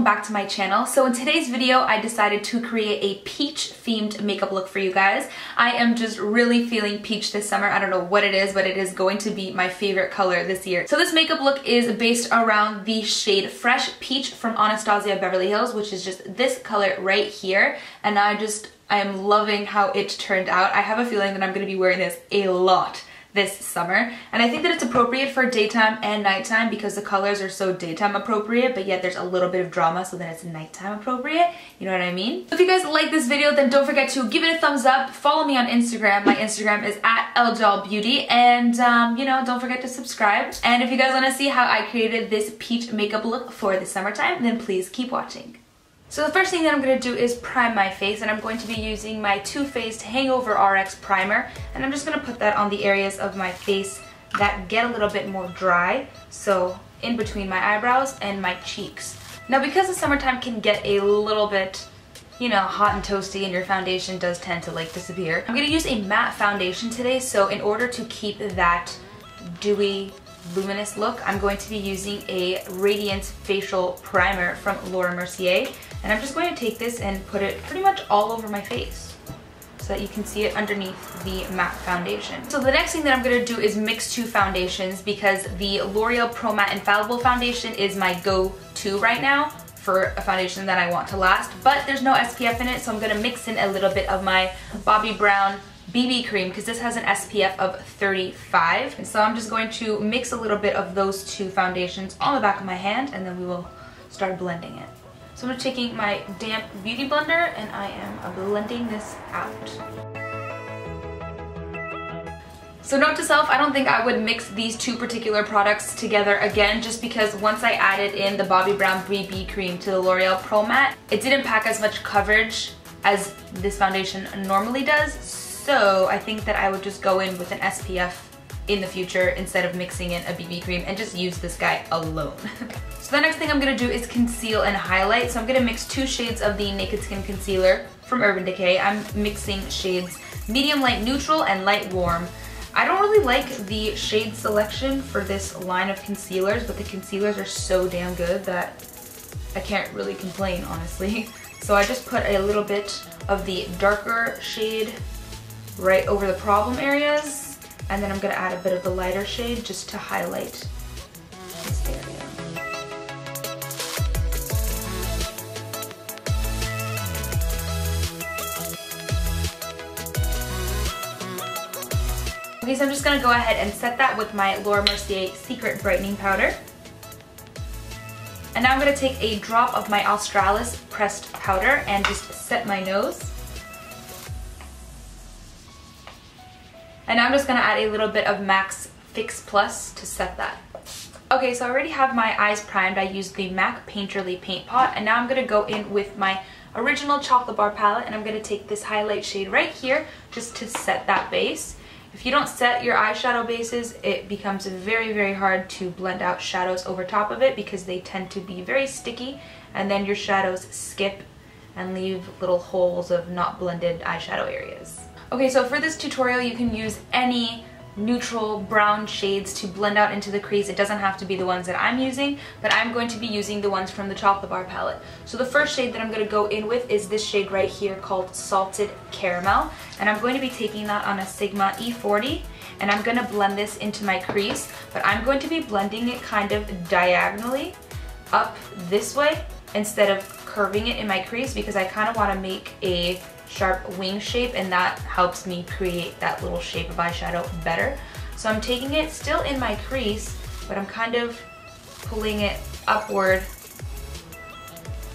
back to my channel. So in today's video, I decided to create a peach themed makeup look for you guys. I am just really feeling peach this summer. I don't know what it is, but it is going to be my favorite color this year. So this makeup look is based around the shade Fresh Peach from Anastasia Beverly Hills, which is just this color right here. And I am loving how it turned out. I have a feeling that I'm going to be wearing this a lot this summer, and I think that it's appropriate for daytime and nighttime because the colors are so daytime appropriate, but yet there's a little bit of drama, so then it's nighttime appropriate. You know what I mean? If you guys like this video, then don't forget to give it a thumbs up. Follow me on Instagram. My Instagram is @LJalBeauty, and you know, don't forget to subscribe. And if you guys want to see how I created this peach makeup look for the summertime, then please keep watching. So the first thing that I'm going to do is prime my face, and I'm going to be using my Too Faced Hangover Rx Primer, and I'm just going to put that on the areas of my face that get a little bit more dry, so in between my eyebrows and my cheeks. Now because the summertime can get a little bit, you know, hot and toasty and your foundation does tend to like disappear, I'm going to use a matte foundation today, so in order to keep that dewy, luminous look, I'm going to be using a Radiance facial primer from Laura Mercier, and I'm just going to take this and put it pretty much all over my face so that you can see it underneath the matte foundation. So the next thing that I'm going to do is mix two foundations because the L'Oreal Pro Matte Infallible Foundation is my go-to right now for a foundation that I want to last, but there's no SPF in it, so I'm going to mix in a little bit of my Bobbi Brown BB cream because this has an SPF of 35. And so I'm just going to mix a little bit of those two foundations on the back of my hand, and then we will start blending it. So I'm taking my damp beauty blender and I am blending this out. So note to self, I don't think I would mix these two particular products together again, just because once I added in the Bobbi Brown BB cream to the L'Oreal Pro Matte, it didn't pack as much coverage as this foundation normally does. So I think that I would just go in with an SPF in the future instead of mixing in a BB cream and just use this guy alone. So the next thing I'm going to do is conceal and highlight. So I'm going to mix two shades of the Naked Skin Concealer from Urban Decay. I'm mixing shades Medium Light Neutral and Light Warm. I don't really like the shade selection for this line of concealers, but the concealers are so damn good that I can't really complain, honestly. So I just put a little bit of the darker shade right over the problem areas, and then I'm going to add a bit of the lighter shade just to highlight this area. Okay, so I'm just going to go ahead and set that with my Laura Mercier Secret Brightening Powder. And now I'm going to take a drop of my Australis pressed powder and just set my nose. And now I'm just going to add a little bit of MAC's Fix Plus to set that. Okay, so I already have my eyes primed. I used the MAC Painterly Paint Pot, and now I'm going to go in with my original Chocolate Bar palette, and I'm going to take this highlight shade right here just to set that base. If you don't set your eyeshadow bases, it becomes very, very hard to blend out shadows over top of it because they tend to be very sticky, and then your shadows skip and leave little holes of not blended eyeshadow areas. Okay, so for this tutorial you can use any neutral brown shades to blend out into the crease. It doesn't have to be the ones that I'm using, but I'm going to be using the ones from the Chocolate Bar palette. So the first shade that I'm going to go in with is this shade right here called Salted Caramel, and I'm going to be taking that on a Sigma E40, and I'm going to blend this into my crease, but I'm going to be blending it kind of diagonally up this way instead of curving it in my crease because I kind of want to make a sharp wing shape, and that helps me create that little shape of eyeshadow better. So I'm taking it still in my crease, but I'm kind of pulling it upward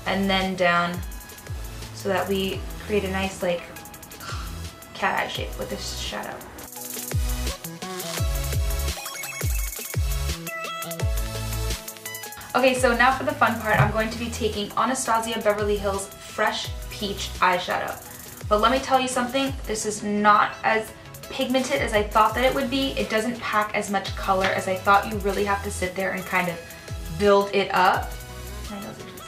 and then down so that we create a nice like cat eye shape with this shadow. Okay, so now for the fun part, I'm going to be taking Anastasia Beverly Hills Fresh Peach eyeshadow. But let me tell you something, this is not as pigmented as I thought that it would be. It doesn't pack as much color as I thought. You really have to sit there and kind of build it up. My nose itches.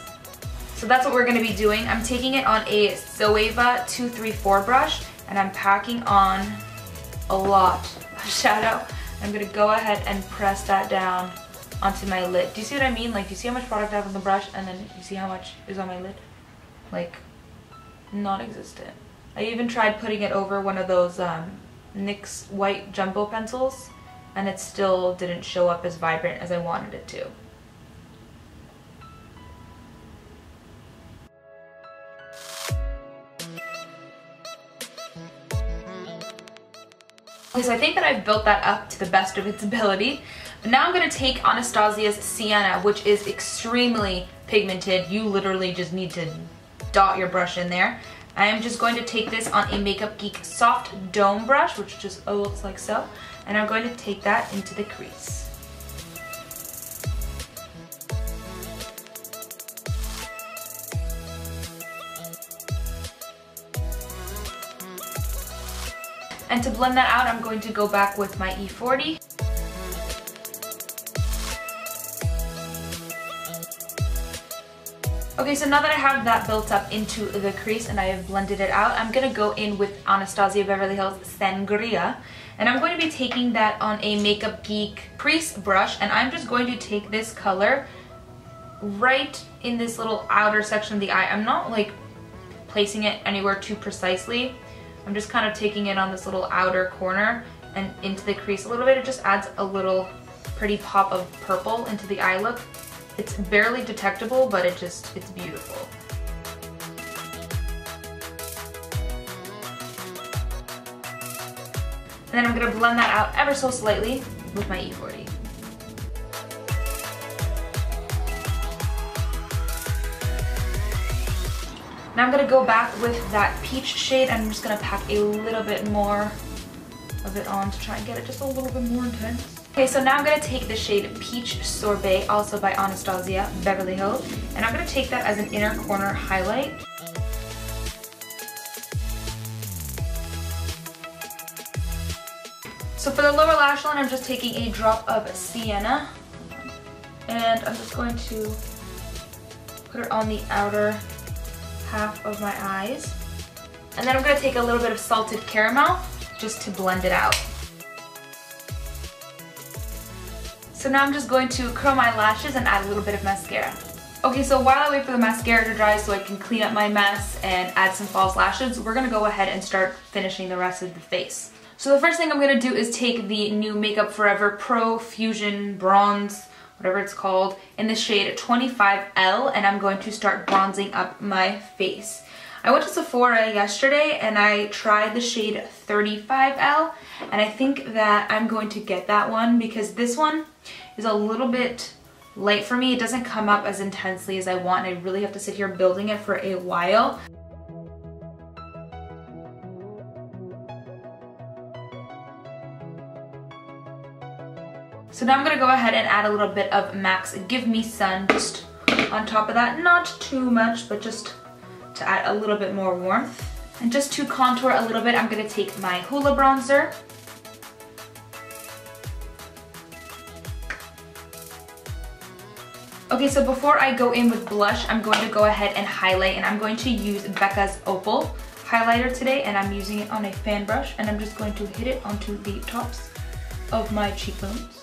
So that's what we're going to be doing. I'm taking it on a Zoeva 234 brush, and I'm packing on a lot of shadow. I'm going to go ahead and press that down onto my lid. Do you see what I mean? Like, do you see how much product I have on the brush, and then you see how much is on my lid? Like, non-existent. I even tried putting it over one of those NYX white jumbo pencils, and it still didn't show up as vibrant as I wanted it to. Okay, so I think that I've built that up to the best of its ability. But now I'm going to take Anastasia's Sienna, which is extremely pigmented. You literally just need to dot your brush in there. I am just going to take this on a Makeup Geek soft dome brush, which just looks like so. And I'm going to take that into the crease. And to blend that out, I'm going to go back with my E40. Okay, so now that I have that built up into the crease and I have blended it out, I'm going to go in with Anastasia Beverly Hills Sangria. And I'm going to be taking that on a Makeup Geek crease brush, and I'm just going to take this color right in this little outer section of the eye. I'm not like placing it anywhere too precisely. I'm just kind of taking it on this little outer corner and into the crease a little bit. It just adds a little pretty pop of purple into the eye look. It's barely detectable, but it's beautiful. And then I'm going to blend that out ever so slightly with my E40. Now I'm going to go back with that peach shade, and I'm just going to pack a little bit more of it on to try and get it just a little bit more intense. Okay, so now I'm going to take the shade Peach Sorbet, also by Anastasia Beverly Hills, and I'm going to take that as an inner corner highlight. So for the lower lash line, I'm just taking a drop of Sienna, and I'm just going to put it on the outer half of my eyes. And then I'm going to take a little bit of salted caramel just to blend it out. So now I'm just going to curl my lashes and add a little bit of mascara. Okay, so while I wait for the mascara to dry so I can clean up my mess and add some false lashes, we're going to go ahead and start finishing the rest of the face. So the first thing I'm going to do is take the new Makeup Forever Pro Fusion Bronze, whatever it's called, in the shade 25L, and I'm going to start bronzing up my face. I went to Sephora yesterday and I tried the shade 35L, and I think that I'm going to get that one because this one is a little bit light for me. It doesn't come up as intensely as I want, and I really have to sit here building it for a while. So now I'm going to go ahead and add a little bit of MAC's Give Me Sun just on top of that. Not too much, but just to add a little bit more warmth. And just to contour a little bit, I'm going to take my Hoola bronzer. Okay, so before I go in with blush, I'm going to go ahead and highlight, and I'm going to use Becca's Opal highlighter today, and I'm using it on a fan brush, and I'm just going to hit it onto the tops of my cheekbones.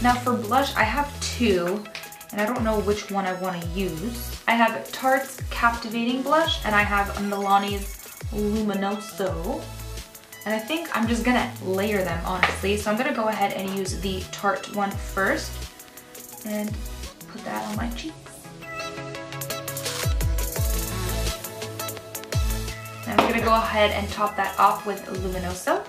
Now for blush, I have two, and I don't know which one I want to use. I have Tarte's Captivating Blush, and I have Milani's Luminoso. And I think I'm just gonna layer them, honestly. So I'm gonna go ahead and use the Tarte one first, and put that on my cheeks. And I'm gonna go ahead and top that off with Luminoso.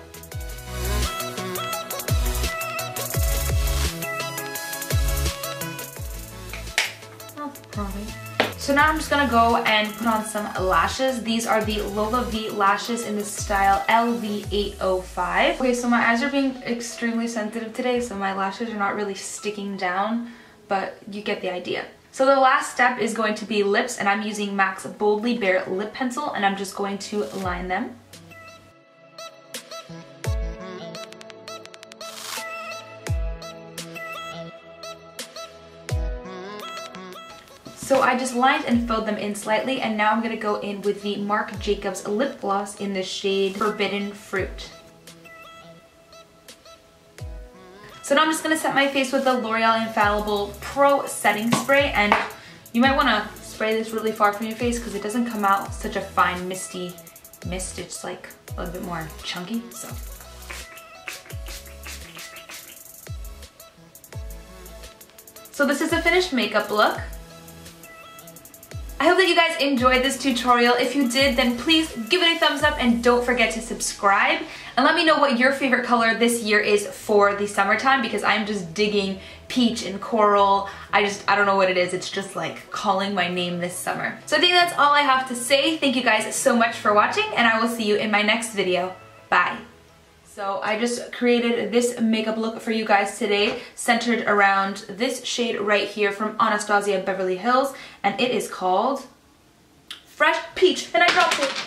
So now I'm just gonna go and put on some lashes. These are the Lola V lashes in the style LV805. Okay, so my eyes are being extremely sensitive today, so my lashes are not really sticking down, but you get the idea. So the last step is going to be lips, and I'm using MAC's Boldly Bare Lip Pencil, and I'm just going to line them. So I just lined and filled them in slightly, and now I'm going to go in with the Marc Jacobs lip gloss in the shade Forbidden Fruit. So now I'm just gonna set my face with the L'Oreal Infallible Pro Setting Spray, and you might wanna spray this really far from your face because it doesn't come out such a fine misty mist. It's like a little bit more chunky, so. So this is the finished makeup look. I hope that you guys enjoyed this tutorial. If you did, then please give it a thumbs up and don't forget to subscribe. And let me know what your favorite color this year is for the summertime, because I'm just digging peach and coral. I don't know what it is. It's just like calling my name this summer. So I think that's all I have to say. Thank you guys so much for watching, and I will see you in my next video. Bye. So I just created this makeup look for you guys today, centered around this shade right here from Anastasia Beverly Hills, and it is called Fresh Peach, and I dropped it.